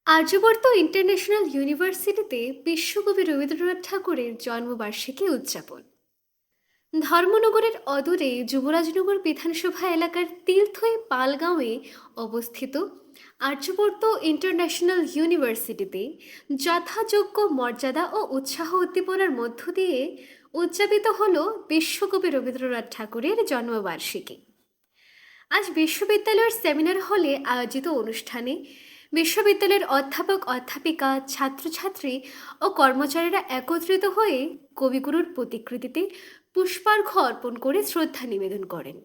আর্যবর্ত international ইউনিভার্সিটিতে বিশ্বকবি রবীন্দ্রনাথ ঠাকুরের জন্মবার্ষিকী উদযাপন। ধর্মনগরের অদূরে যুবরাজনগর বিধানসভা এলাকার তিলথই পালগাঁওয়ে অবস্থিত আর্যবর্ত ইন্টারন্যাশনাল ইউনিভার্সিটিতে যথাযোগ্য মর্যাদা ও উৎসাহ উদ্দীপনার মধ্য দিয়ে উদযাপিত হল বিশ্বকবি রবীন্দ্রনাথ ঠাকুরের জন্মবার্ষিকী। আজ বিশ্ববিদ্যালয়ের সেমিনার হলে আয়োজিত অনুষ্ঠানে বিশ্ববিদ্যালয়ের অধ্যাপক অধ্যাপিকা ছাত্রছাত্রী ও কর্মচারীরা একত্রিত হয়ে কবিগুরুর প্রতিকৃতিতে পুষ্পার্ঘ্য অর্পণ করে শ্রদ্ধা নিবেদন করেন।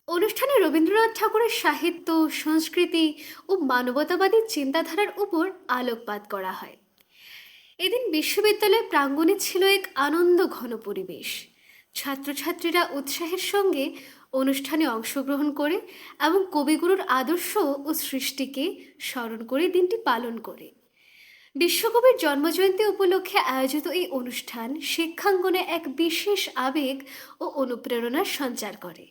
অনুষ্ঠানে রবীন্দ্রনাথ ঠাকুরের সাহিত্য, সংস্কৃতি ও মানবতাবাদী চিন্তাধারার উপর আলোকপাত করা হয়। এদিন বিশ্ববিদ্যালয় প্রাঙ্গণে ছিল এক আনন্দ ঘন পরিবেশ। ছাত্রছাত্রীরা উৎসাহের সঙ্গে অনুষ্ঠানে অংশগ্রহণ করে এবং কবিগুরুর আদর্শ ও সৃষ্টিকে স্মরণ করে দিনটি পালন করে। বিশ্বকবির জন্মজয়ন্তী উপলক্ষে আয়োজিত এই অনুষ্ঠান শিক্ষাঙ্গনে এক বিশেষ আবেগ ও অনুপ্রেরণার সঞ্চার করে।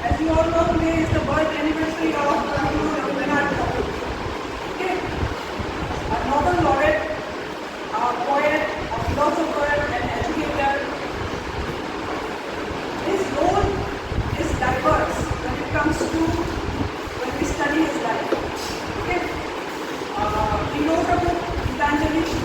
As you all know, today is the birth anniversary of Rabindranath Tagore. Okay, a Nobel laureate, a poet, a philosopher, an educator. His role is diverse when it comes to when we study his life. Okay, he wrote a book, Gitanjali.